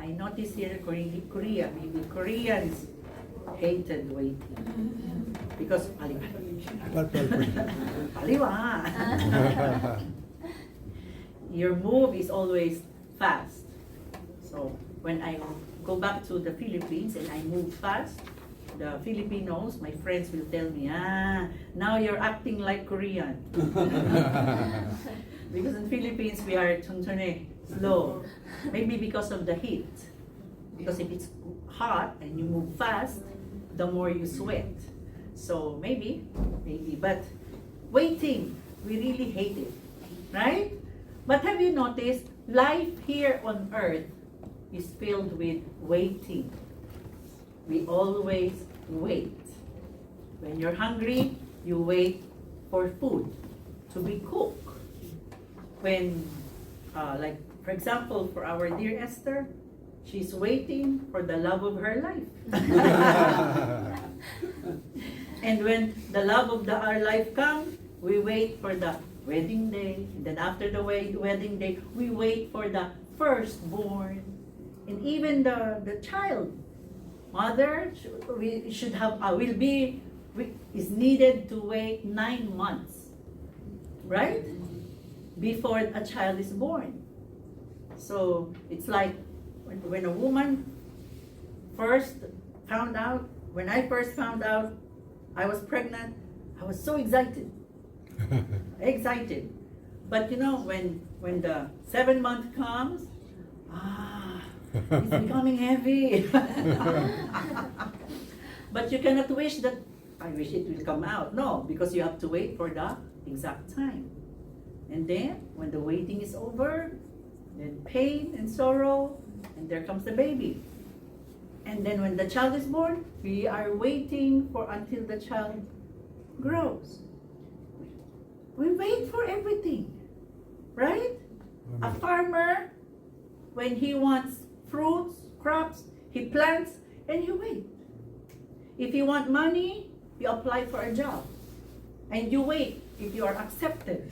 I noticed here Korea, maybe Koreans hated waiting because paliwa. Paliwa. Your move is always fast. So when I go back to the Philippines and I move fast, the Filipinos, my friends will tell me, now you're acting like Korean. Because in Philippines, we are slow. Maybe because of the heat. Because if it's hot and you move fast, the more you sweat. So maybe, but waiting, we really hate it, right? But have you noticed, life here on earth is filled with waiting. We always wait. When you're hungry, you wait for food to be cooked. When, like, for example, for our dear Esther, she's waiting for the love of her life. And when the love of our life comes, we wait for the wedding day. And then after the wedding day, we wait for the firstborn. And even the child, mother, is needed to wait 9 months, right? Before a child is born. So it's like when a woman first found out, when I first found out I was pregnant, I was so excited. But you know, when the 7 month comes, it's becoming heavy. But you cannot wish that, I wish it will come out. No, because you have to wait for the exact time. And then, when the waiting is over, then pain and sorrow, and there comes the baby. And then when the child is born, we are waiting until the child grows. We wait for everything, right? A farmer, when he wants fruits, crops, he plants and you wait. If you want money, you apply for a job and you wait if you are accepted.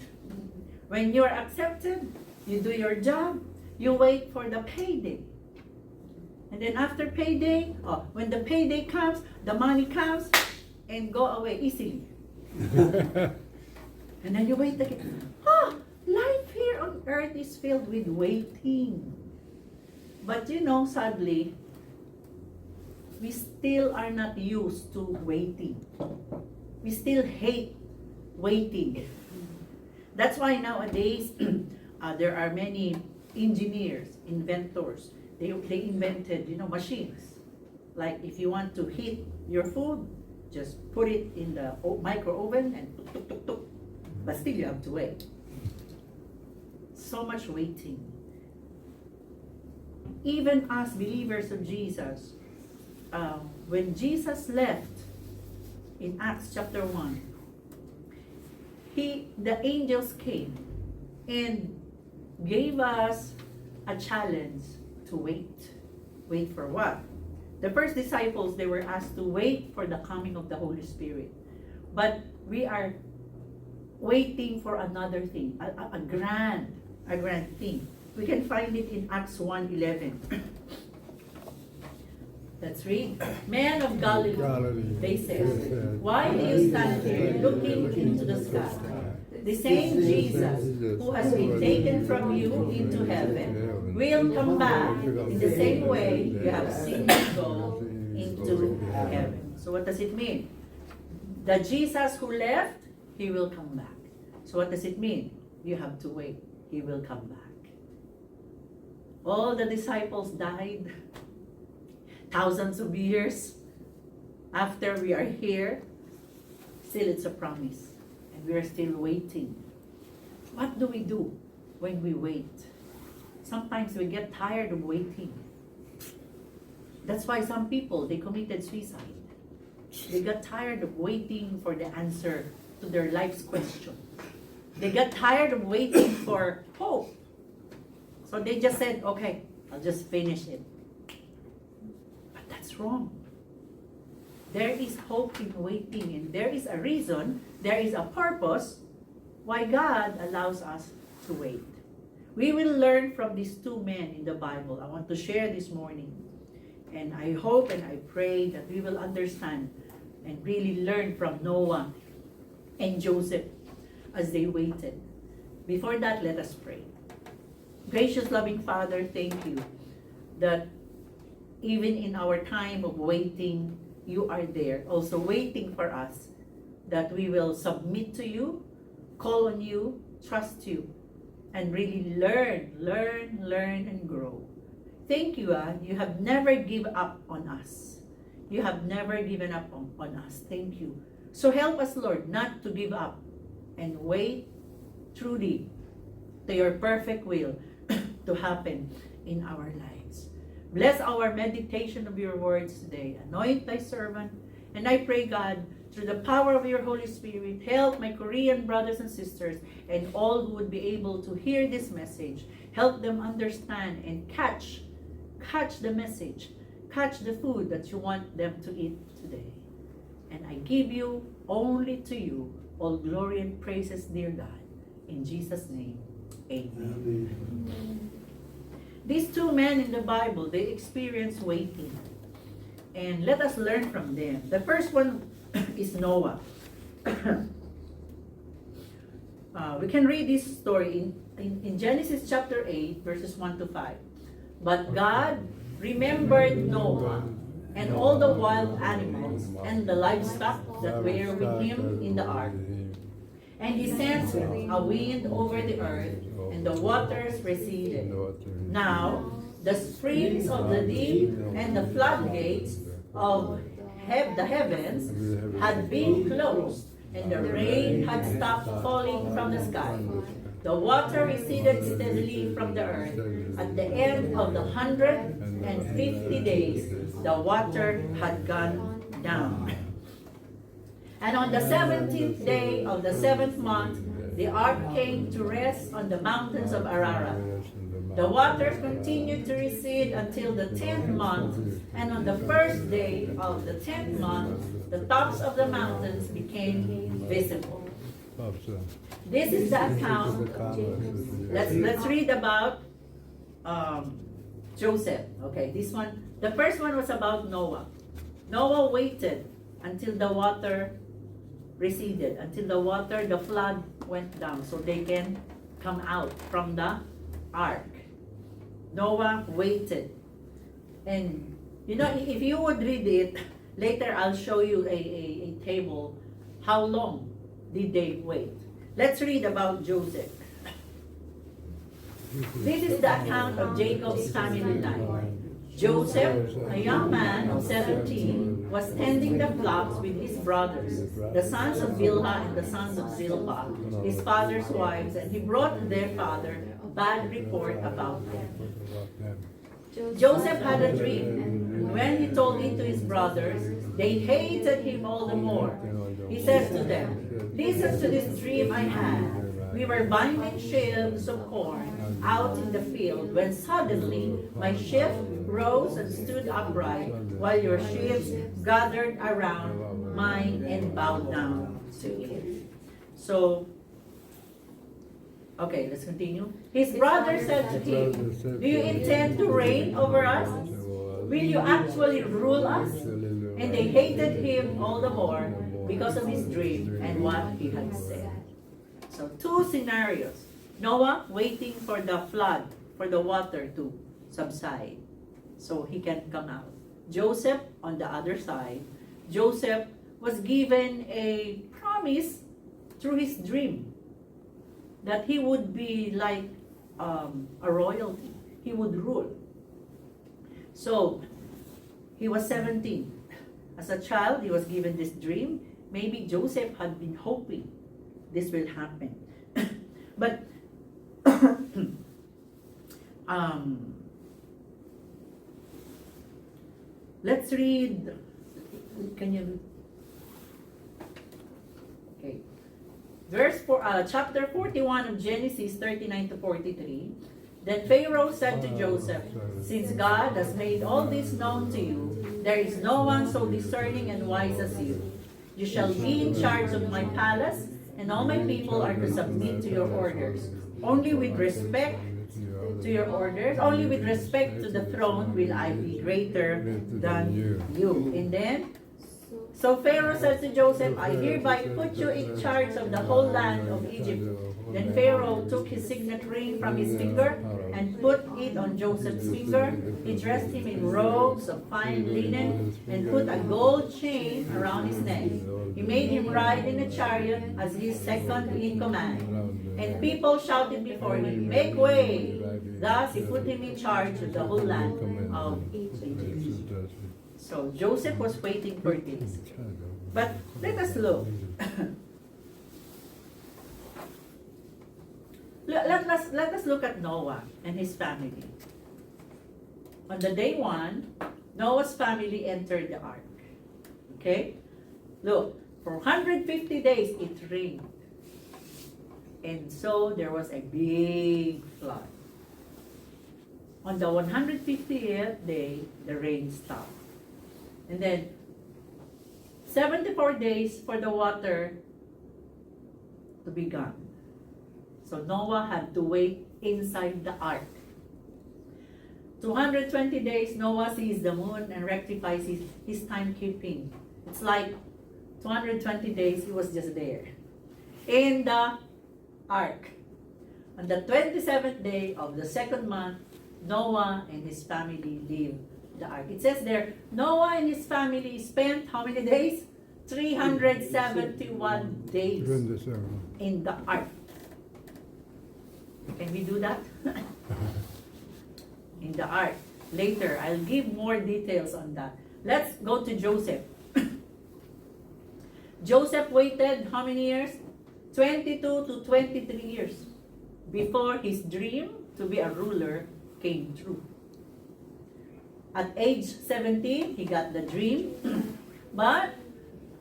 When you are accepted, you do your job, you wait for the payday. And then after payday, when the payday comes, the money comes and go away easily. And then you wait again. Life here on earth is filled with waiting. But you know, sadly, we still are not used to waiting. We still hate waiting. That's why nowadays, there are many engineers, inventors. They invented, machines. Like if you want to heat your food, just put it in the micro oven and tuk, tuk, tuk, tuk. But still you have to wait. So much waiting. Even as believers of Jesus, when Jesus left in Acts chapter 1, the angels came and gave us a challenge to wait. Wait for what? The first disciples, they were asked to wait for the coming of the Holy Spirit. But we are waiting for another thing, a grand thing. We can find it in Acts 1:11. Let's read. Men of Galilee, they said, why do you stand here looking into the sky? The same Jesus who has been taken from you into heaven will come back in the same way you have seen him go into heaven. So what does it mean? The Jesus who left, he will come back. So what does it mean? You have to wait. He will come back. All the disciples died thousands of years after we are here. Still, it's a promise. And we are still waiting. What do we do when we wait? Sometimes we get tired of waiting. That's why some people, they committed suicide. They got tired of waiting for the answer to their life's question. They got tired of waiting for hope. So they just said, okay, I'll just finish it. But that's wrong. There is hope in waiting, and there is a reason, there is a purpose why God allows us to wait. We will learn from these two men in the Bible. I want to share this morning. And I hope and I pray that we will understand and really learn from Noah and Joseph as they waited. Before that, let us pray. Gracious, loving Father, thank you that even in our time of waiting, you are there, also waiting for us, that we will submit to you, call on you, trust you, and really learn, and grow. Thank you, you have never given up on us. You have never given up on us. Thank you. So help us, Lord, not to give up and wait truly to your perfect will to happen in our lives. Bless our meditation of your words today. Anoint thy servant. And I pray, God, through the power of your Holy Spirit, help my Korean brothers and sisters and all who would be able to hear this message. Help them understand and catch the message, catch the food that you want them to eat today. And I give you, only to you, all glory and praises, dear God. In Jesus' name, amen. These two men in the Bible, they experienced waiting. And let us learn from them. The first one is Noah. We can read this story in Genesis chapter 8, verses 1 to 5. But God remembered Noah and all the wild animals and the livestock that were with him in the ark. And he sent a wind over the earth, and the waters receded. Now the springs of the deep and the floodgates of the heavens had been closed, and the rain had stopped falling from the sky. The water receded steadily from the earth. At the end of the 150 days, the water had gone down. And on the 17th day of the 7th month, the ark came to rest on the mountains of Ararat. The waters continued to recede until the 10th month, and on the first day of the 10th month, the tops of the mountains became visible. This is the account. Let's read about Joseph. Okay, this one. The first one was about Noah. Noah waited until the water receded, until the flood went down, so they can come out from the ark. Noah waited. And you know, if you would read it, later I'll show you a table. How long did they wait? Let's read about Joseph. This is the account of Jacob's family life. Joseph, a young man of 17, was tending the flocks with his brothers, the sons of Bilhah and the sons of Zilpah, his father's wives, and he brought their father bad report about them. Joseph had a dream, and when he told it to his brothers, they hated him all the more. He says to them, "Listen to this dream I had. We were binding sheaves of corn out in the field when suddenly my sheaf rose and stood upright, while your sheaves gathered around mine and bowed down to it." So, okay, let's continue. His brother said to him, "Do you intend to reign over us? Will you actually rule us?" And they hated him all the more because of his dream and what he had said. So two scenarios. Noah waiting for the flood, for the water to subside so he can come out. Joseph on the other side. Joseph was given a promise through his dream that he would be like a royalty. He would rule. So he was 17. As a child, he was given this dream. Maybe Joseph had been hoping this will happen. But let's read. Can you? Okay. Chapter 41 of Genesis 39 to 43. Then Pharaoh said to Joseph, "Since God has made all this known to you, there is no one so discerning and wise as you. You shall be in charge of my palace, and all my people are to submit to your orders. Only with respect to your orders. Only with respect to the throne will I be greater than you. And then, so Pharaoh said to Joseph, I hereby put you in charge of the whole land of Egypt. Then Pharaoh took his signet ring from his finger and put it on Joseph's finger. He dressed him in robes of fine linen and put a gold chain around his neck. He made him ride in a chariot as his second in command. And people shouted before him, make way! Thus he put him in charge of the whole land of Egypt. So Joseph was waiting for this. But let us look. Let us look at Noah and his family. On the day one, Noah's family entered the ark. Okay? Look, for 150 days it rained. And so there was a big flood. On the 150th day, the rain stopped. And then 74 days for the water to be gone. So Noah had to wait inside the ark. 220 days, Noah sees the moon and rectifies his timekeeping. It's like 220 days, he was just there. In the ark. On the 27th day of the second month, Noah and his family leave the ark. It says there, Noah and his family spent how many days? 371 days in the ark. Can we do that? In the ark. Later, I'll give more details on that. Let's go to Joseph. Joseph waited how many years? 22 to 23 years before his dream to be a ruler came true. At age 17, he got the dream. But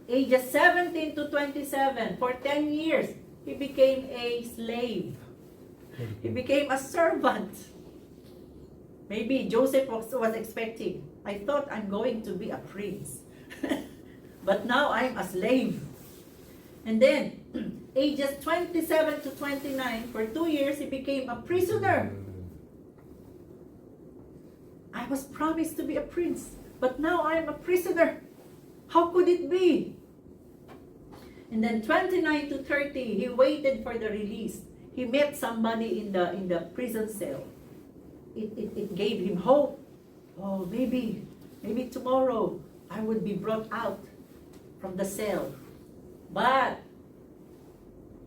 ages 17 to 27, for 10 years, he became a slave. He became a servant. Maybe Joseph was expecting, I thought I'm going to be a prince. But now I'm a slave. And then, ages 27 to 29, for 2 years, he became a prisoner. I was promised to be a prince, but now I am a prisoner. How could it be? And then 29 to 30, he waited for the release. He met somebody in the prison cell. It gave him hope. Oh, maybe tomorrow I would be brought out from the cell. But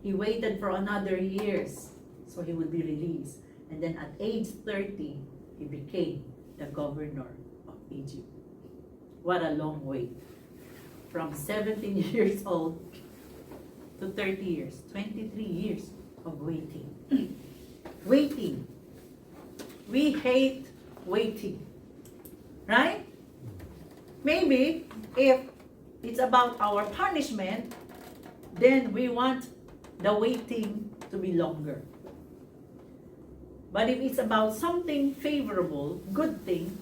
he waited for another years, so he would be released. And then at age 30, he became the governor of Egypt. What a long wait. From 17 years old to 30 years, 23 years of waiting. Waiting. We hate waiting. Right? Maybe if it's about our punishment, then we want the waiting to be longer. But if it's about something favorable, good thing,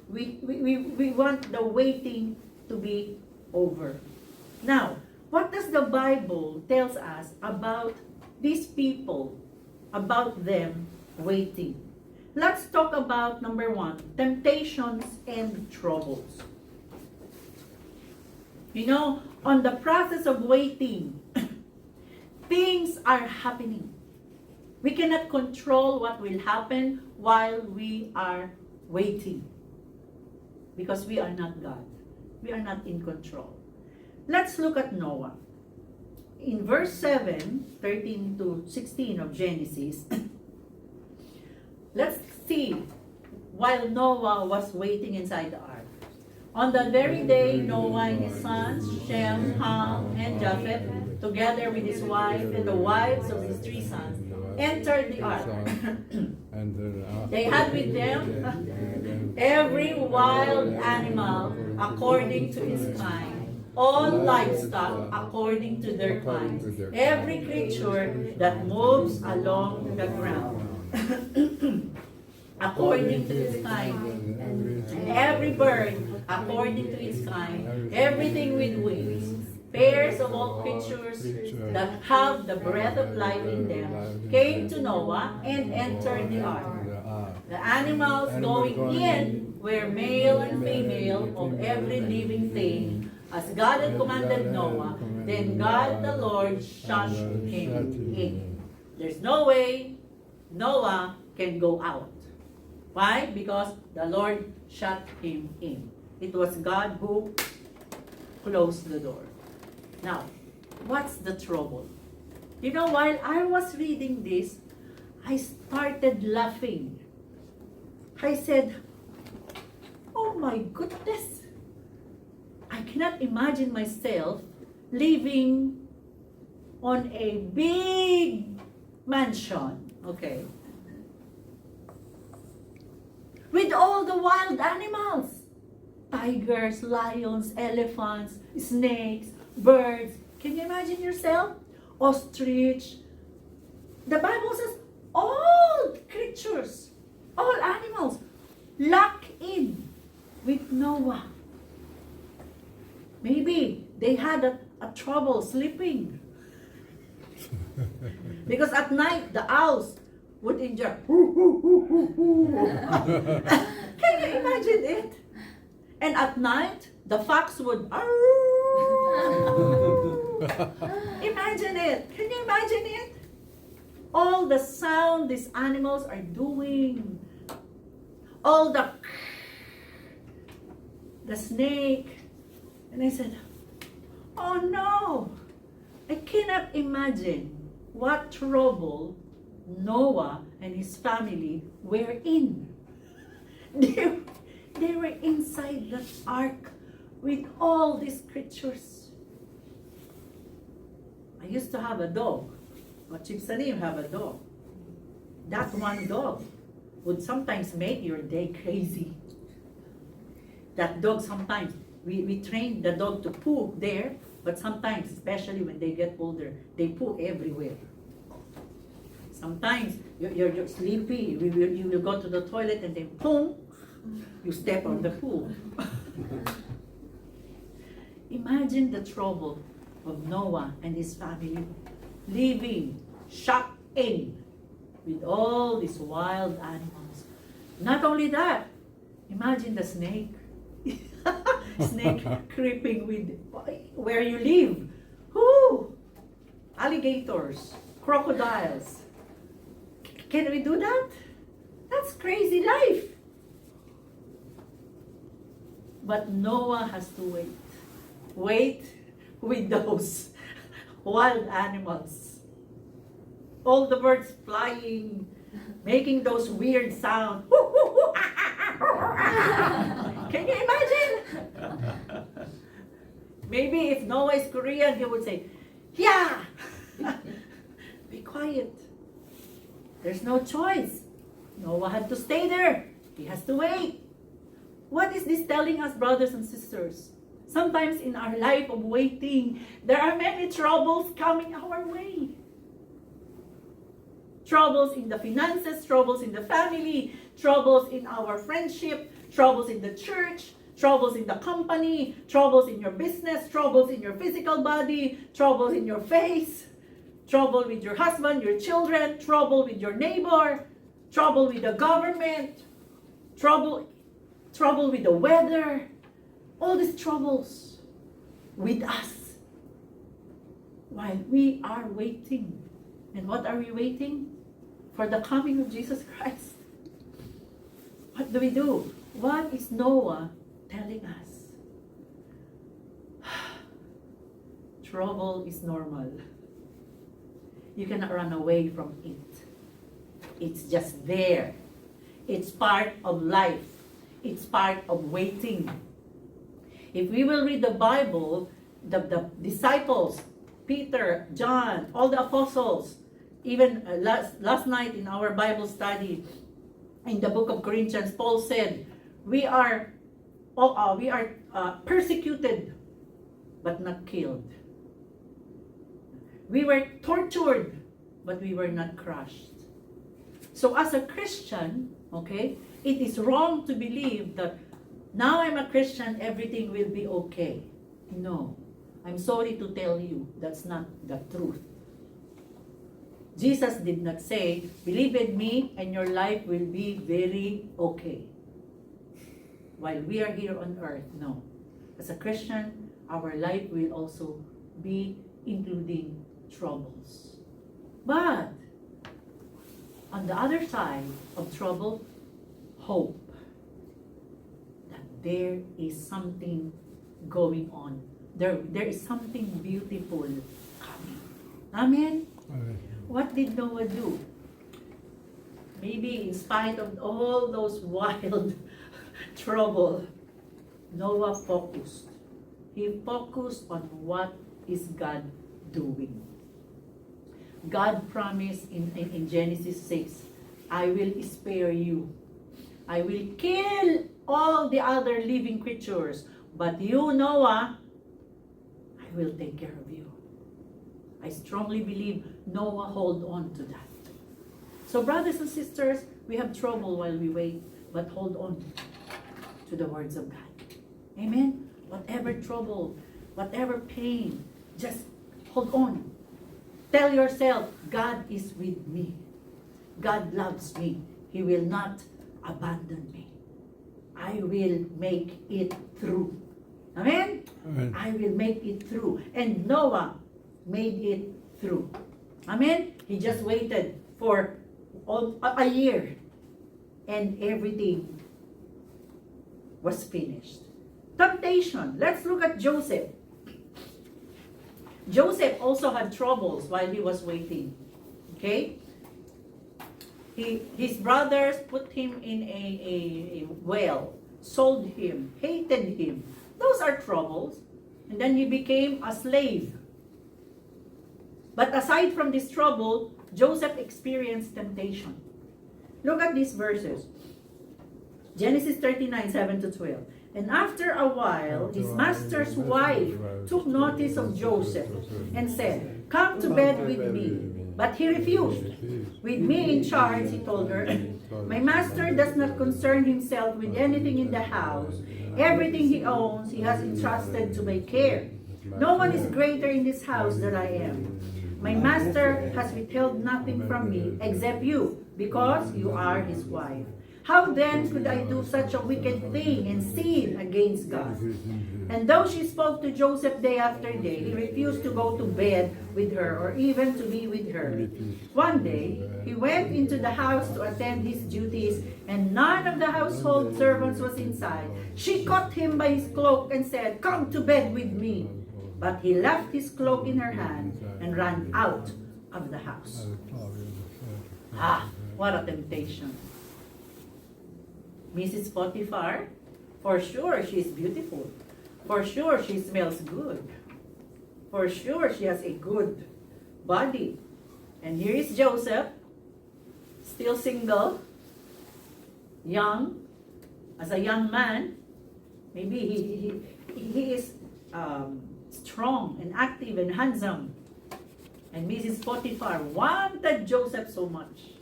we want the waiting to be over. Now, what does the Bible tells us about these people, about them waiting? Let's talk about number 1, temptations and troubles. You know, on the process of waiting, things are happening. We cannot control what will happen while we are waiting. Because we are not God. We are not in control. Let's look at Noah. In verse 7, 13 to 16 of Genesis, let's see, while Noah was waiting inside the ark. On that very day, Noah and his sons, Shem, Ham, and Japheth, together with his wife and the wives of his 3 sons, entered the ark. They had with them every wild animal according to its kind, all livestock according to their kinds, every creature that moves along the ground according to its kind, and every bird according to its kind, everything with wings. pairs of all creatures that have the breath of life in them came to Noah and entered the ark. The animals going in were male and female of every living thing, as God had commanded Noah. Then God the Lord shut him in. There's no way Noah can go out. Why? Because the Lord shut him in. It was God who closed the door. Now, what's the trouble? You know, while I was reading this, I started laughing. I said, oh my goodness, I cannot imagine myself living on a big mansion, okay, with all the wild animals, tigers, lions, elephants, snakes, birds. Can you imagine yourself? Ostrich. The Bible says all creatures, all animals, locked in with Noah. Maybe they had a trouble sleeping. Because at night, the owls would enjoy. Can you imagine it? And at night, the fox would. Imagine it. Can you imagine it? All the sound these animals are doing. All the snake. And I said, oh no, I cannot imagine what trouble Noah and his family were in. They were inside that ark with all these creatures. I used to have a dog. Chipsanim have a dog. That one dog would sometimes make your day crazy. That dog sometimes, we train the dog to poo there, but sometimes, especially when they get older, they poo everywhere. Sometimes you're sleepy, you will go to the toilet and then boom, you step on the pool. Imagine the trouble of Noah and his family living shut in with all these wild animals. Not only that, imagine the snake. Snake creeping with where you live. Whoo! Alligators, crocodiles. Can we do that? That's crazy life. But Noah has to wait. Wait with those wild animals. All the birds flying, making those weird sounds. Can you imagine? Maybe if Noah is Korean, he would say, yeah, be quiet. There's no choice. Noah had to stay there. He has to wait. What is this telling us, brothers and sisters? Sometimes in our life of waiting, there are many troubles coming our way. Troubles in the finances, troubles in the family, troubles in our friendship, troubles in the church, troubles in the company, troubles in your business, troubles in your physical body, troubles in your face, trouble with your husband, your children, trouble with your neighbor, trouble with the government, trouble with the weather, all these troubles with us while we are waiting. And what are we waiting? For the coming of Jesus Christ. What do? What is Noah telling us? Trouble is normal. You cannot run away from it. It's just there. It's part of life. It's part of waiting. If we will read the Bible, the disciples, Peter, John, all the apostles, even last night in our Bible study, in the book of Corinthians, Paul said, we are persecuted, but not killed. We were tortured, but we were not crushed. So as a Christian, okay, it is wrong to believe that now I'm a Christian, everything will be okay. No. I'm sorry to tell you, that's not the truth. Jesus did not say, believe in me and your life will be very okay. While we are here on earth, no. As a Christian, our life will also be including troubles. But, on the other side of trouble, hope. That there is something going on. There is something beautiful coming. Amen? What did Noah do? Maybe in spite of all those wild trouble, Noah focused. He focused on what is God doing. God promised in Genesis 6, I will spare you. I will kill all the other living creatures. But you, Noah, I will take care of you. I strongly believe Noah hold on to that. So brothers and sisters, we have trouble while we wait, but hold on to the words of God. Amen? Whatever trouble, whatever pain, just hold on. Tell yourself, God is with me. God loves me. He will not abandon me. I will make it through. Amen? Amen. I will make it through. And Noah made it through. Amen? He just waited for a year and everything was finished. Temptation. Let's look at Joseph. Joseph also had troubles while he was waiting. Okay? His brothers put him in a well, sold him, hated him. Those are troubles. And then he became a slave. But aside from this trouble, Joseph experienced temptation. Look at these verses. Genesis 39, 7 to 12. And after a while, his master's wife took notice of Joseph and said, come to bed with me. But he refused. With me in charge, he told her, my master does not concern himself with anything in the house. Everything he owns, he has entrusted to my care. No one is greater in this house than I am. My master has withheld nothing from me except you, because you are his wife. How then could I do such a wicked thing and sin against God? And though she spoke to Joseph day after day, he refused to go to bed with her or even to be with her. One day, he went into the house to attend his duties, and none of the household servants was inside. She caught him by his cloak and said, come to bed with me. But he left his cloak in her hand and ran out of the house. Ah, what a temptation. Mrs. Potiphar, for sure she's beautiful. For sure she smells good. For sure she has a good body. And here is Joseph, still single, young, as a young man. Maybe he is strong and active and handsome. And Mrs. Potiphar wanted Joseph so much.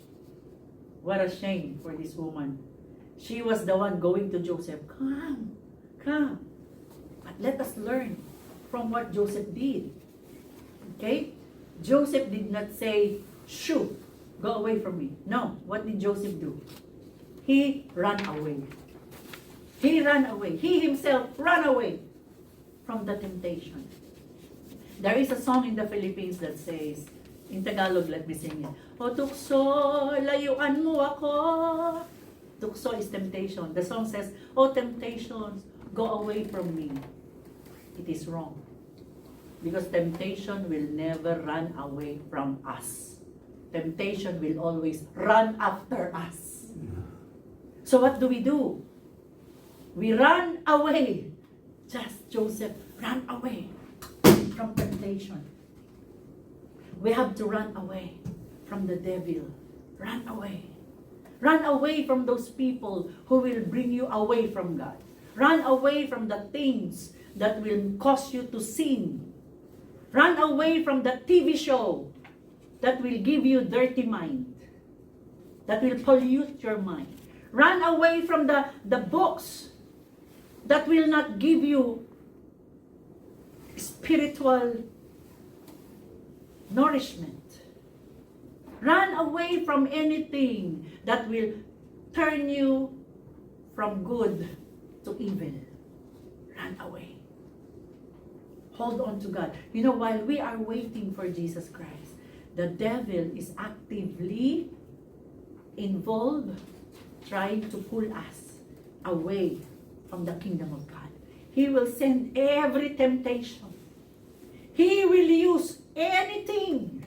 What a shame for this woman. She was the one going to Joseph, come. But let us learn from what Joseph did. Okay? Joseph did not say, shoo, go away from me. No, what did Joseph do? He ran away. He ran away. He himself ran away from the temptation. There is a song in the Philippines that says, in Tagalog, let me sing it. O tukso, layuan mo ako. Tukso is temptation. The song says, oh temptations, go away from me. It is wrong. Because temptation will never run away from us. Temptation will always run after us. So what do? We run away. Just Joseph ran away from temptation. We have to run away from the devil. Run away. Run away from those people who will bring you away from God. Run away from the things that will cause you to sin. Run away from the TV show that will give you dirty mind, that will pollute your mind. Run away from the books that will not give you spiritual nourishment. Run away from anything that will turn you from good to evil. Run away. Hold on to God. You know, while we are waiting for Jesus Christ, the devil is actively involved trying to pull us away from the kingdom of God. He will send every temptation. He will use anything.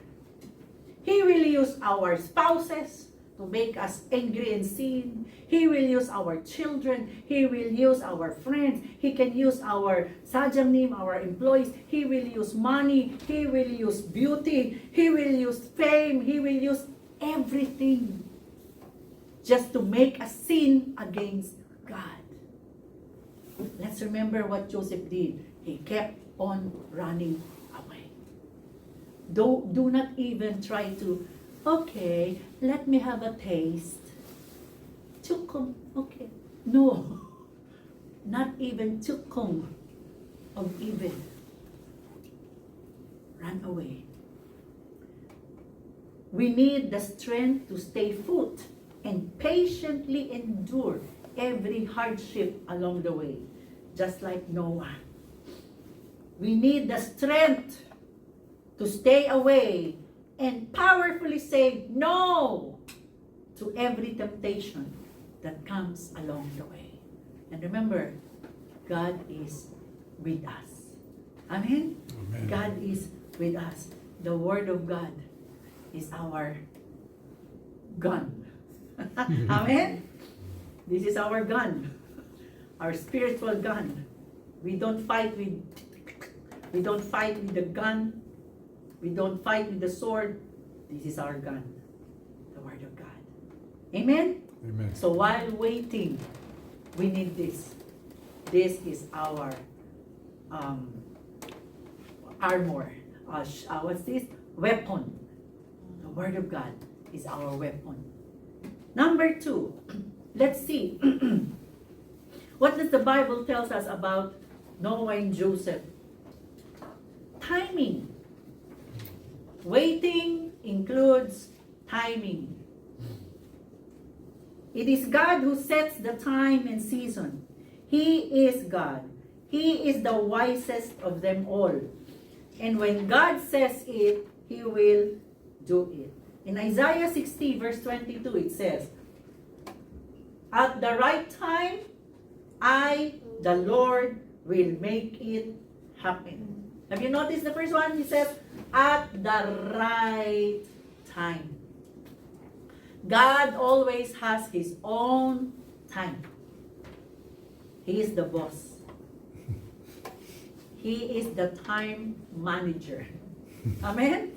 He will use our spouses to make us angry and sin. He will use our children. He will use our friends. He can use our sajanim, our employees. He will use money. He will use beauty. He will use fame. He will use everything just to make us sin against God. Let's remember what Joseph did. He kept on running away. Do not even try to, okay, let me have a taste. Chukum, okay. No, not even chukum of evil. Run away. We need the strength to stay put and patiently endure every hardship along the way, just like Noah. We need the strength to stay away and powerfully say no to every temptation that comes along the way. And remember, God is with us. Amen? Amen. God is with us. The Word of God is our gun. Amen? This is our gun. Our spiritual gun. We don't fight with the gun. We don't fight with the sword. This is our gun. The Word of God. Amen? Amen. So while waiting, we need this. This is our armor. What's this? Weapon. The Word of God is our weapon. Number 2, let's see. What does the Bible tells us about Noah and Joseph? Timing. Waiting includes timing. It is God who sets the time and season. He is God. He is the wisest of them all. And when God says it, He will do it. In Isaiah 60 verse 22 it says, "At the right time, I, the Lord, will make it happen." Have you noticed the first one? He says, at the right time. God always has His own time. He is the boss. He is the time manager. Amen?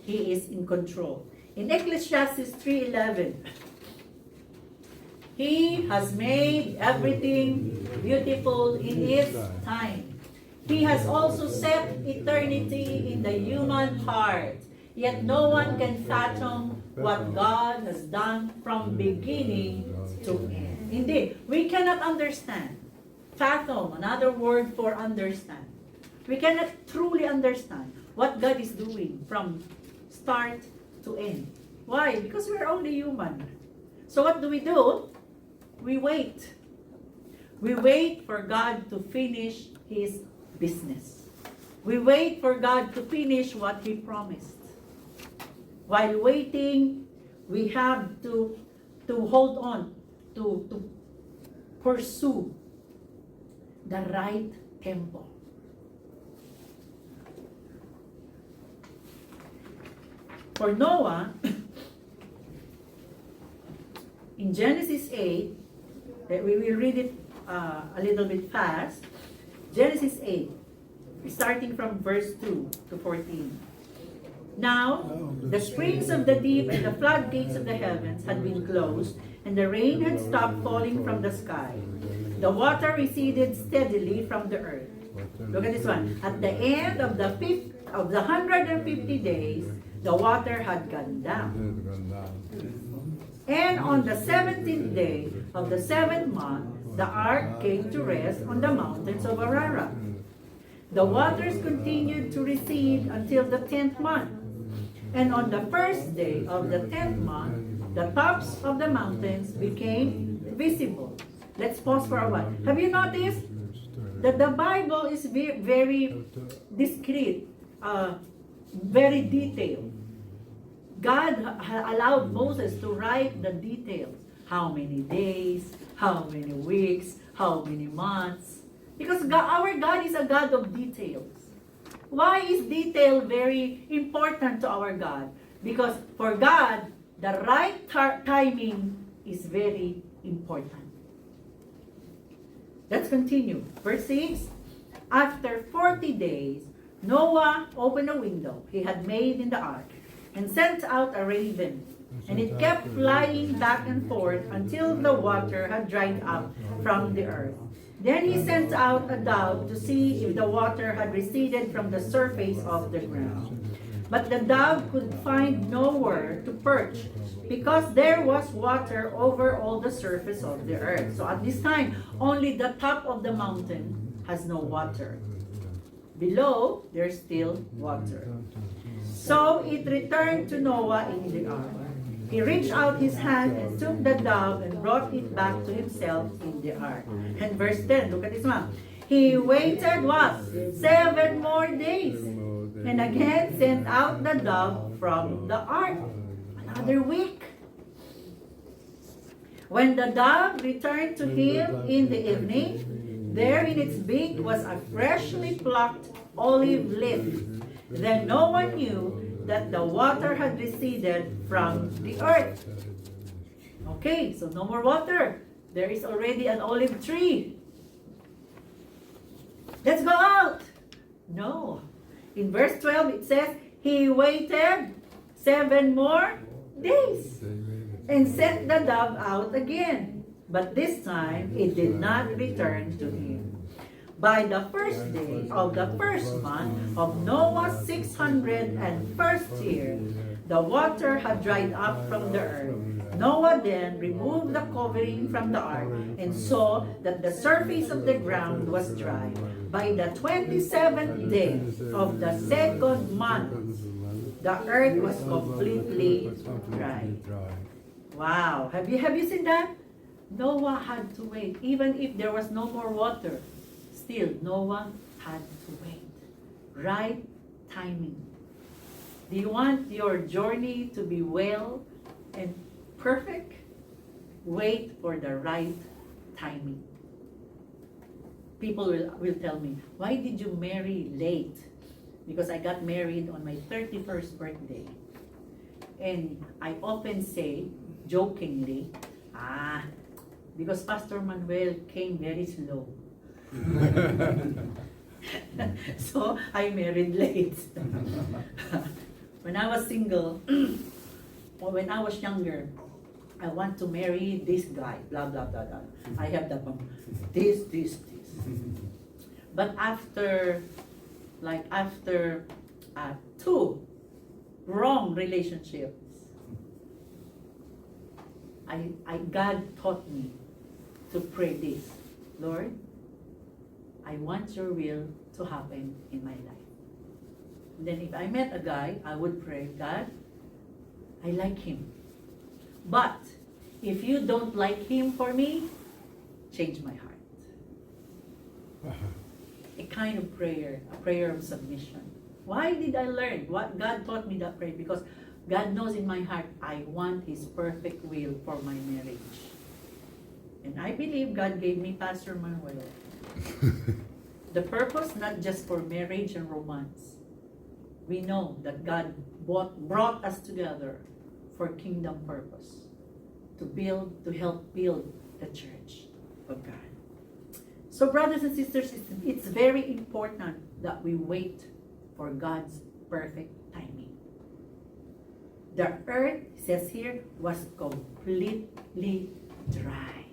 He is in control. In Ecclesiastes 3:11, He has made everything beautiful in its time. He has also set eternity in the human heart. Yet no one can fathom what God has done from beginning to end. Indeed, we cannot understand. Fathom, another word for understand. We cannot truly understand what God is doing from start to end. Why? Because we're only human. So what do? We wait. We wait for God to finish His business. We wait for God to finish what He promised. While waiting, we have to hold on, to pursue the right tempo. For Noah, in Genesis 8, we will read it a little bit fast. Genesis 8, starting from verse 2 to 14. Now, the springs of the deep and the floodgates of the heavens had been closed, and the rain had stopped falling from the sky. The water receded steadily from the earth. Look at this one. At the end of the 150 days, the water had gone down. And on the 17th day of the 7th month, the ark came to rest on the mountains of Ararat. The waters continued to recede until the 10th month. And on the first day of the 10th month, the tops of the mountains became visible. Let's pause for a while. Have you noticed that the Bible is very discreet, very detailed? God allowed Moses to write the details. How many days, how many weeks, how many months. Because our God is a God of details. Why is detail very important to our God? Because for God, the right timing is very important. Let's continue. Verse 6. After 40 days, Noah opened a window he had made in the ark and sent out a raven. And it kept flying back and forth until the water had dried up from the earth. Then he sent out a dove to see if the water had receded from the surface of the ground. But the dove could find nowhere to perch, because there was water over all the surface of the earth. So at this time, only the top of the mountain has no water. Below, there's still water. So it returned to Noah in the ark. He reached out his hand and took the dove and brought it back to himself in the ark. And verse 10, look at this one. He waited what? 7 more days. And again sent out the dove from the ark. Another week. When the dove returned to him in the evening, there in its beak was a freshly plucked olive leaf. Then no one knew that the water had receded from the earth. Okay, so no more water. There is already an olive tree. Let's go out. No. In verse 12 it says, he waited 7 more days and sent the dove out again. But this time it did not return to him. By the first day of the first month of Noah's 601st year, the water had dried up from the earth. Noah then removed the covering from the ark and saw that the surface of the ground was dry. By the 27th day of the 2nd month, the earth was completely dry. Wow! Have you seen that? Noah had to wait, even if there was no more water. Still, Noah had to wait. Right timing. Do you want your journey to be well and perfect? Wait for the right timing. People will tell me, why did you marry late? Because I got married on my 31st birthday. And I often say, jokingly, because Pastor Manuel came very slow. So I married late. When I was single, or when I was younger, I want to marry this guy, blah, blah, blah, blah. I have that one, this. But after 2 wrong relationships, God taught me to pray this. Lord, I want your will to happen in my life. And then if I met a guy, I would pray, God, I like him. But if you don't like him for me, change my heart. A kind of prayer, a prayer of submission. Why did I learn? What God taught me that prayer? Because God knows in my heart, I want His perfect will for my marriage. And I believe God gave me Pastor Manuel. The purpose, not just for marriage and romance. We know that God brought us together for kingdom purpose. To help build the church of God. So brothers and sisters, it's very important that we wait for God's perfect timing. The earth, it says here, was completely dry.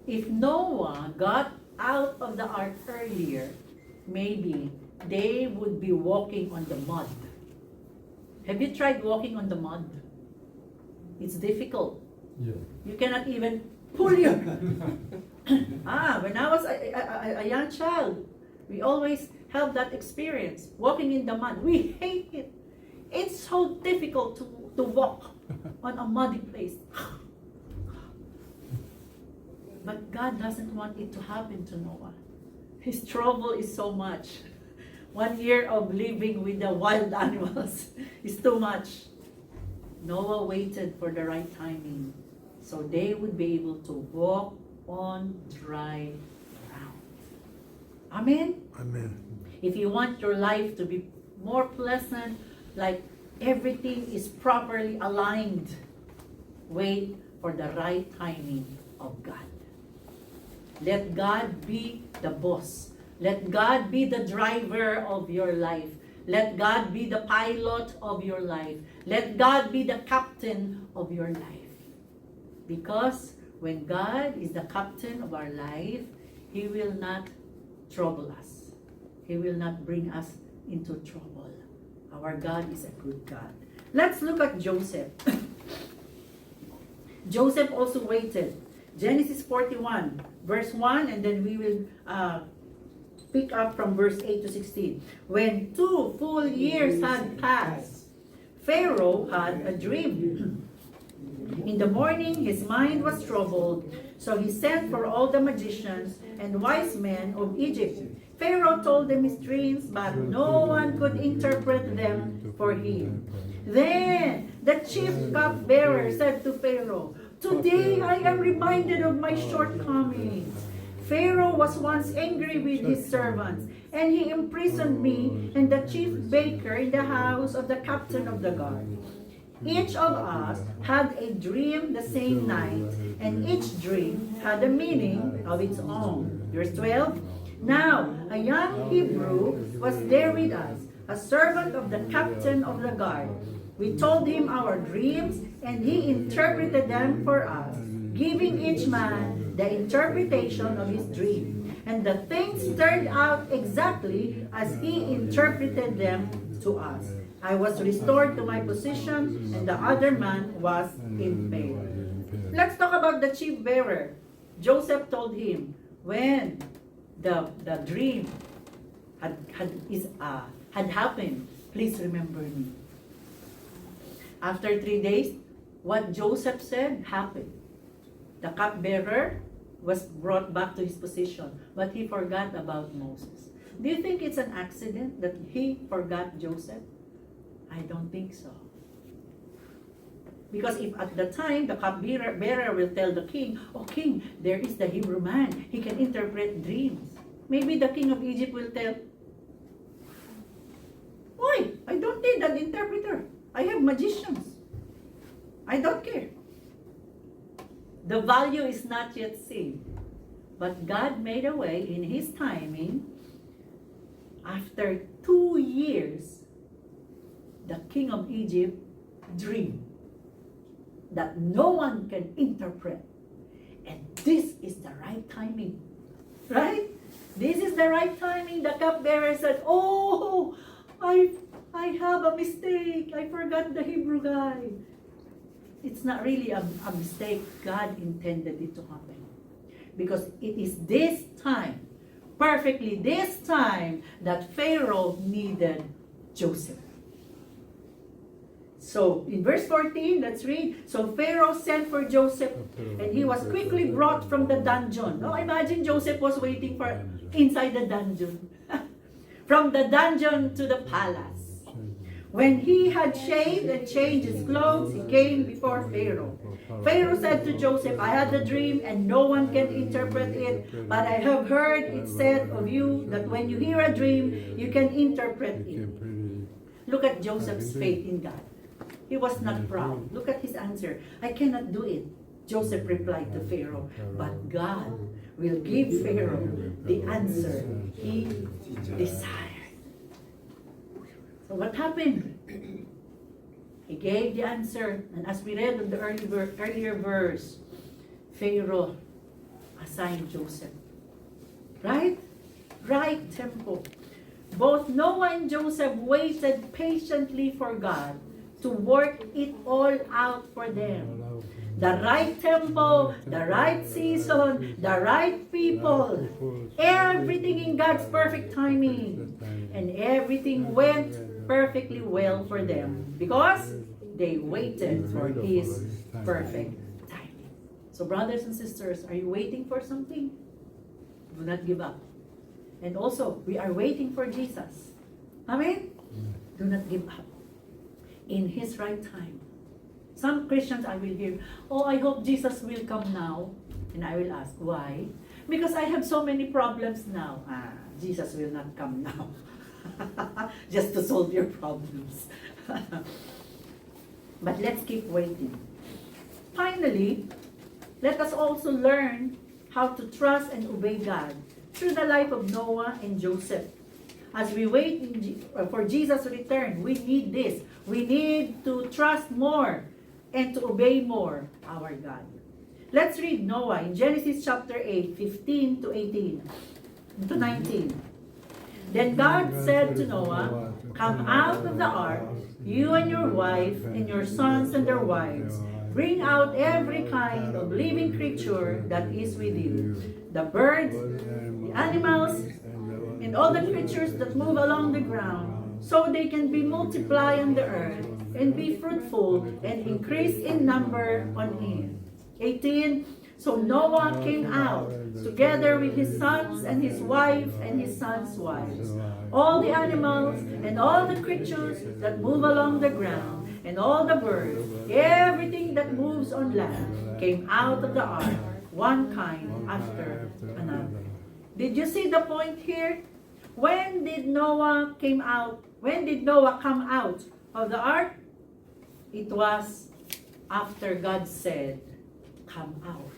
If Noah got out of the ark earlier, maybe they would be walking on the mud. Have you tried walking on the mud? It's difficult. Yeah. You cannot even pull you. When I was a young child, we always have that experience, walking in the mud. We hate it. It's so difficult to walk on a muddy place. But God doesn't want it to happen to Noah. His trouble is so much. 1 year of living with the wild animals is too much. Noah waited for the right timing so they would be able to walk on dry ground. Amen? Amen. If you want your life to be more pleasant, like everything is properly aligned, wait for the right timing of God. Let God be the boss. Let God be the driver of your life. Let God be the pilot of your life. Let God be the captain of your life. Because when God is the captain of our life, He will not trouble us. He will not bring us into trouble. Our God is a good God. Let's look at Joseph. Joseph also waited. Genesis 41, verse 1, and then we will pick up from verse 8 to 16. When 2 full years had passed, Pharaoh had a dream. In the morning his mind was troubled, so he sent for all the magicians and wise men of Egypt. Pharaoh told them his dreams, but no one could interpret them for him. Then the chief cupbearer said to Pharaoh, "Today I am reminded of my shortcomings. Pharaoh was once angry with his servants, and he imprisoned me and the chief baker in the house of the captain of the guard. Each of us had a dream the same night, and each dream had a meaning of its own." Verse 12. Now a young Hebrew was there with us, a servant of the captain of the guard. We told him our dreams, and he interpreted them for us, giving each man the interpretation of his dream. And the things turned out exactly as he interpreted them to us. I was restored to my position, and the other man was impaled. Let's talk about the chief bearer. Joseph told him, when the dream had happened, please remember me. After 3 days, what Joseph said happened. The cupbearer was brought back to his position, but he forgot about Moses. Do you think it's an accident that he forgot Joseph? I don't think so. Because if at the time the cupbearer will tell the king, "Oh king, there is the Hebrew man. He can interpret dreams." Maybe the king of Egypt will tell, "Why? I don't need an interpreter. I have magicians. I don't care." The value is not yet seen. But God made a way in His timing. After 2 years, the king of Egypt dreamed that no one can interpret. And this is the right timing. Right? This is the right timing. The cupbearer said, "Oh, I have a mistake. I forgot the Hebrew guy." It's not really a mistake. God intended it to happen. Because it is this time, perfectly this time, that Pharaoh needed Joseph. So, in verse 14, let's read. So Pharaoh sent for Joseph, and he was quickly brought from the dungeon. Now, imagine Joseph was waiting for inside the dungeon. From the dungeon to the palace. When he had shaved and changed his clothes, he came before Pharaoh. Pharaoh said to Joseph, "I had a dream, and no one can interpret it, but I have heard it said of you that when you hear a dream, you can interpret it." Look at Joseph's faith in God. He was not proud. Look at his answer. "I cannot do it." Joseph replied to Pharaoh, "But God will give Pharaoh the answer he desired." So what happened? He gave the answer, and as we read in the earlier verse, Pharaoh assigned Joseph. Right? Right tempo. Both Noah and Joseph waited patiently for God to work it all out for them. the right tempo, the right season, the right people. Everything in God's perfect timing. And everything went perfectly well for them because they waited for His perfect timing. So brothers and sisters, are you waiting for something? Do not give up. And also, we are waiting for Jesus. Amen? Do not give up. In His right time. Some Christians I will hear, oh, I hope Jesus will come now. And I will ask, why? Because I have so many problems now. Jesus will not come now. Just to solve your problems. But let's keep waiting. Finally, let us also learn how to trust and obey God through the life of Noah and Joseph. As we wait for Jesus' return, we need this. We need to trust more and to obey more our God. Let's read Noah in Genesis chapter 8, 15 to 18 to 19. Then God said to Noah, "Come out of the ark, you and your wife and your sons and their wives. Bring out every kind of living creature that is with you, the birds, the animals, and all the creatures that move along the ground, so they can be multiplied on the earth and be fruitful and increase in number on it." 18. So Noah came out together with his sons and his wife and his sons' wives, all the animals and all the creatures that move along the ground, and all the birds, everything that moves on land, came out of the ark, one kind after another. Did you see the point here? When did Noah come out of the ark? It was after God said, "Come out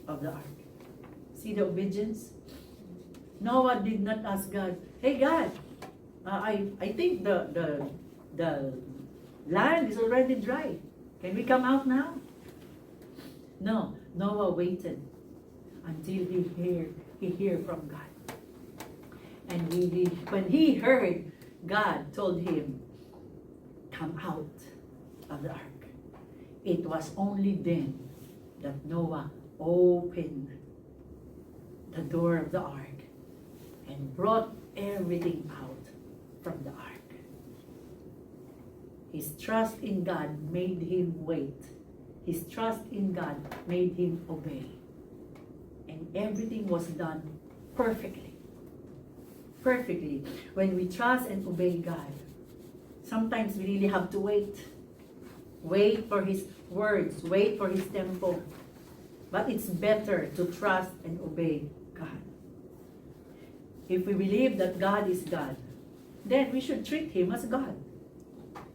of the ark." See the obedience? Noah did not ask God, "Hey God, I think the land is already dry. Can we come out now?" No, Noah waited until he hear from God. And when he heard, God told him, "Come out of the ark." It was only then that Noah opened the door of the ark and brought everything out from the ark. His trust in God made him wait. His trust in God made him obey. And everything was done perfectly. Perfectly. When we trust and obey God, sometimes we really have to wait. Wait for His words. Wait for His tempo. But it's better to trust and obey God. If we believe that God is God, then we should treat Him as God.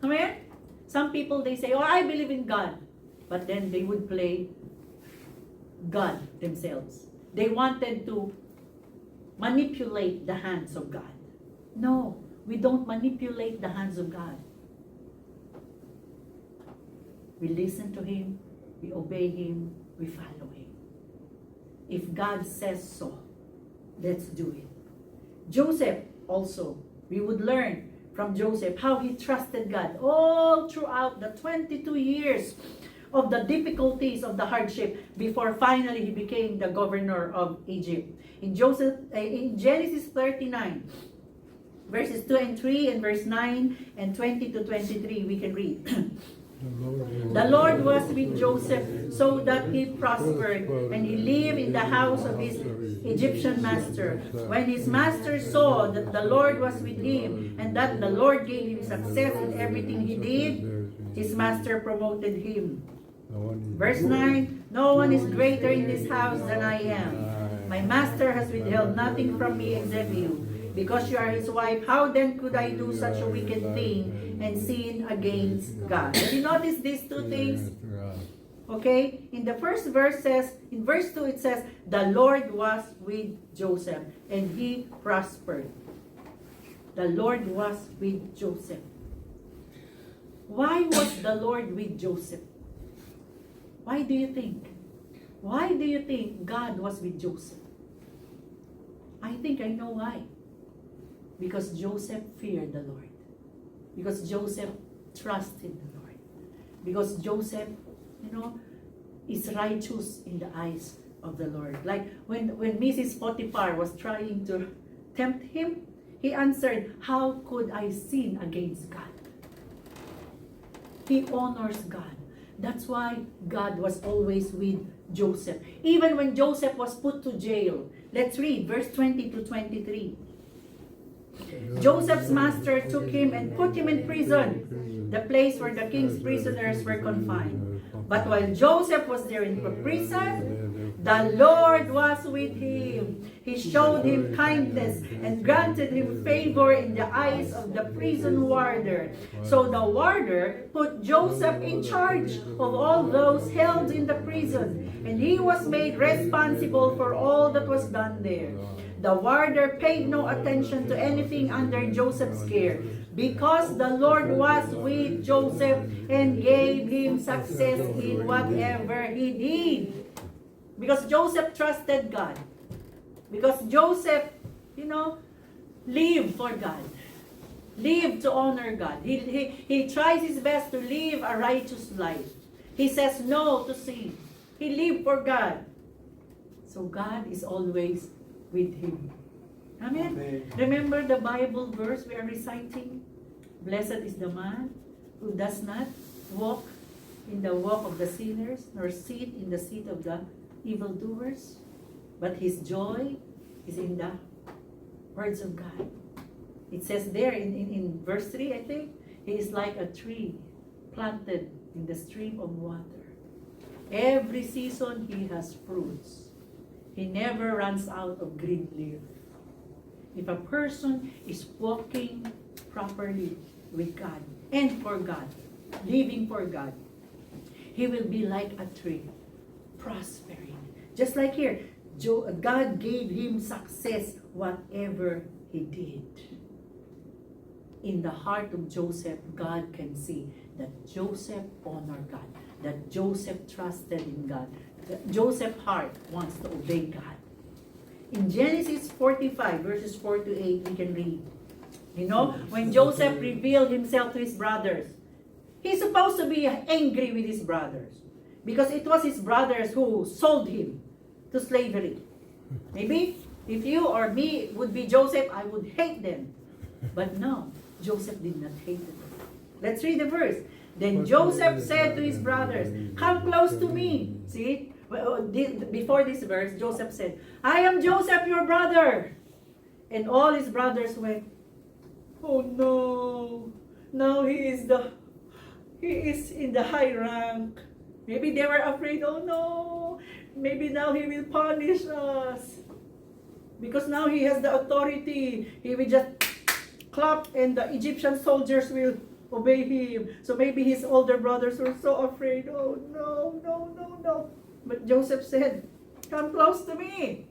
Amen? Some people, they say, "Oh, I believe in God." But then they would play God themselves. They wanted to manipulate the hands of God. No, we don't manipulate the hands of God. We listen to Him, we obey Him, we follow Him. If God says so, let's do it. Joseph also, we would learn from Joseph how he trusted God all throughout the 22 years of the difficulties of the hardship before finally he became the governor of Egypt. In Genesis 39, verses 2 and 3 and verse 9 and 20 to 23, we can read. The Lord was with Joseph so that he prospered, and he lived in the house of his Egyptian master. When his master saw that the Lord was with him, and that the Lord gave him success in everything he did, his master promoted him. Verse 9, "No one is greater in this house than I am. My master has withheld nothing from me except you. Because you are his wife, how then could I do such a wicked thing and sin against God?" Have you noticed these two things? Okay? In the first verse says, in verse 2 it says, the Lord was with Joseph and he prospered. The Lord was with Joseph. Why was the Lord with Joseph? Why do you think? Why do you think God was with Joseph? I think I know why. Because Joseph feared the Lord. Because Joseph trusted the Lord. Because Joseph, is righteous in the eyes of the Lord. Like when Mrs. Potiphar was trying to tempt him, he answered, how could I sin against God? He honors God. That's why God was always with Joseph. Even when Joseph was put to jail. Let's read verse 20 to 23. Joseph's master took him and put him in prison, the place where the king's prisoners were confined. But while Joseph was there in prison, the Lord was with him. He showed him kindness and granted him favor in the eyes of the prison warder. So the warder put Joseph in charge of all those held in the prison, and he was made responsible for all that was done there. The warder paid no attention to anything under Joseph's care, because the Lord was with Joseph and gave him success in whatever he did. Because Joseph trusted God. Because Joseph, lived for God. Lived to honor God. He tries his best to live a righteous life. He says no to sin. He lived for God. So God is always with him. Amen. Amen. Remember the Bible verse we are reciting? Blessed is the man who does not walk in the walk of the sinners, nor sit in the seat of the evildoers, but his joy is in the words of God. It says there in verse 3, I think, he is like a tree planted in the stream of water. Every season he has fruits. He never runs out of green leaf. If a person is walking properly with God and for God, living for God, he will be like a tree, prospering. Just like here, God gave him success whatever he did. In the heart of Joseph, God can see that Joseph honored God, that Joseph trusted in God, that Joseph's heart wants to obey God. In Genesis 45, verses 4 to 8, we can read. When Joseph revealed himself to his brothers, he's supposed to be angry with his brothers because it was his brothers who sold him to slavery. Maybe if you or me would be Joseph, I would hate them. But no, Joseph did not hate them. Let's read the verse. Then Joseph said to his brothers, come close to me. See? Before this verse, Joseph said, I am Joseph, your brother. And all his brothers went, oh no, now he is in the high rank. Maybe they were afraid, oh no, maybe now he will punish us. Because now he has the authority. He will just clap and the Egyptian soldiers will obey him. So maybe his older brothers were so afraid, oh no, no, no, no. But Joseph said, come close to me.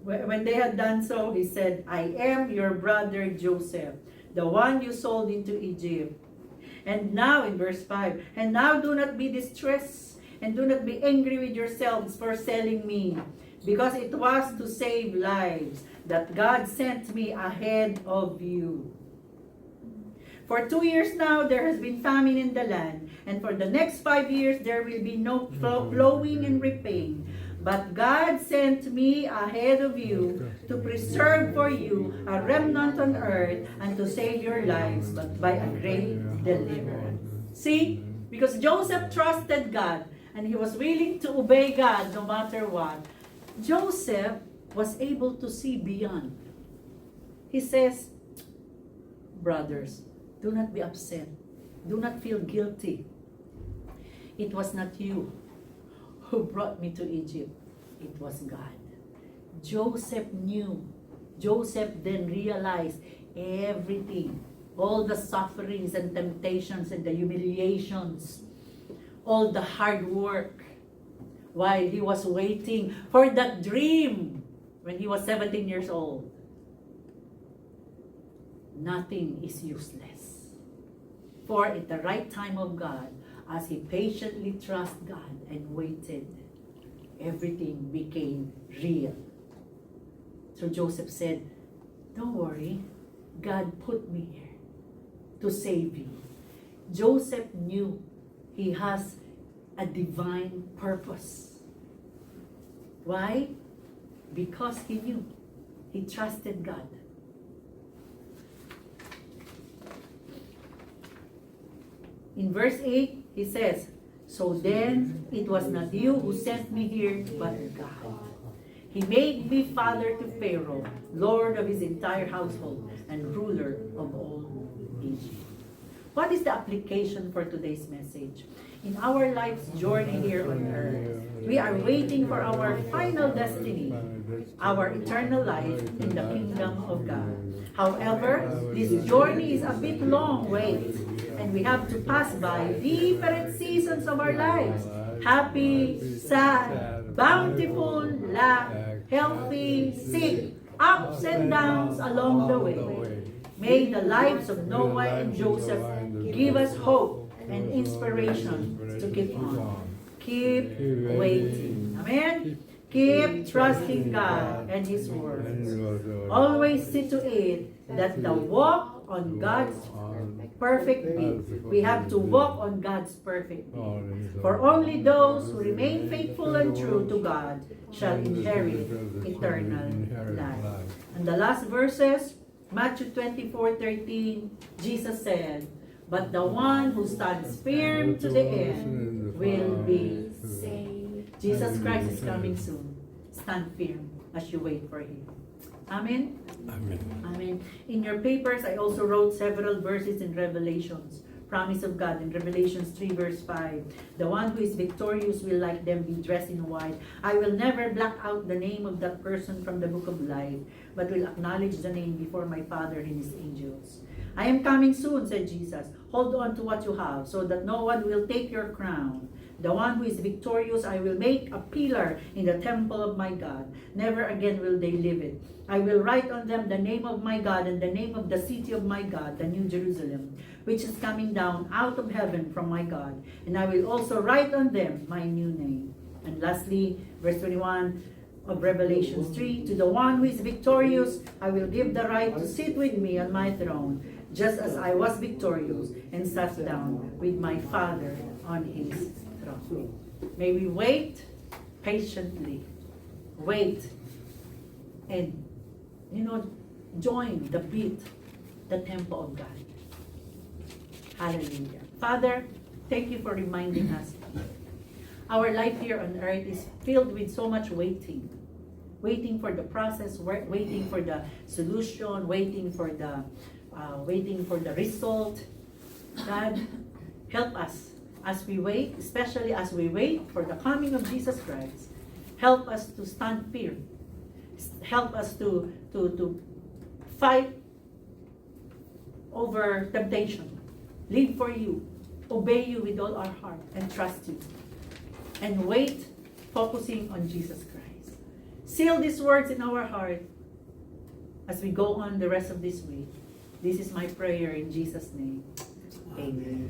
When they had done so, he said, I am your brother Joseph, the one you sold into Egypt. And now, in verse 5, and now do not be distressed, and do not be angry with yourselves for selling me, because it was to save lives that God sent me ahead of you. For 2 years now, there has been famine in the land, and for the next 5 years, there will be no plowing and reaping. But God sent me ahead of you to preserve for you a remnant on earth and to save your lives, but by a great deliverance. See? Because Joseph trusted God and he was willing to obey God no matter what. Joseph was able to see beyond. He says, brothers, do not be upset. Do not feel guilty. It was not you who brought me to Egypt. It was God. Joseph knew. Joseph then realized everything. All the sufferings and temptations and the humiliations. All the hard work. While he was waiting for that dream when he was 17 years old. Nothing is useless. For at the right time of God, as he patiently trusted God and waited, everything became real. So Joseph said, don't worry, God put me here to save you. Joseph knew he has a divine purpose. Why? Because he knew. He trusted God. In verse 8, he says, "So then it was not you who sent me here, but God. He made me father to Pharaoh, lord of his entire household, and ruler of all Egypt." What is the application for today's message? In our life's journey here on earth, we are waiting for our final destiny, our eternal life in the kingdom of God. However, this journey is a bit long wait, and we have to pass by different seasons of our lives. Happy, sad, bountiful, lack, healthy, sick, ups and downs along the way. May the lives of Noah and Joseph give us hope and inspiration to keep on. Keep waiting. Amen? Keep trusting God and His Word. Always see to it that the walk on God's perfect will. We have to walk on God's perfect will. For only those who remain faithful and true to God shall inherit eternal life. And the last verses, Matthew 24:13, Jesus said, "But the one who stands firm to the end will be saved." Jesus Christ is coming soon. Stand firm as you wait for Him. Amen? Amen. Amen. In your papers, I also wrote several verses in Revelations. Promise of God in Revelations 3 verse 5. "The one who is victorious will like them be dressed in white. I will never black out the name of that person from the book of life, but will acknowledge the name before my Father and His angels. I am coming soon," said Jesus. "Hold on to what you have, so that no one will take your crown. The one who is victorious I will make a pillar in the temple of my God. Never again will they leave it. I will write on them the name of my God and the name of the city of my God, the New Jerusalem, which is coming down out of heaven from my God. And I will also write on them my new name." And lastly, verse 21 of Revelation 3, "To the one who is victorious, I will give the right to sit with me on my throne, just as I was victorious and sat down with my Father on His throne." May we wait patiently. Wait and, join the beat, the temple of God. Hallelujah. Father, thank you for reminding us. Our life here on earth is filled with so much waiting. Waiting for the process, waiting for the solution, waiting for the result. God, help us as we wait, especially as we wait for the coming of Jesus Christ. Help us to stand firm. Help us to fight over temptation. Live for you. Obey you with all our heart and trust you. And wait, focusing on Jesus Christ. Seal these words in our heart as we go on the rest of this week. This is my prayer in Jesus' name. Amen.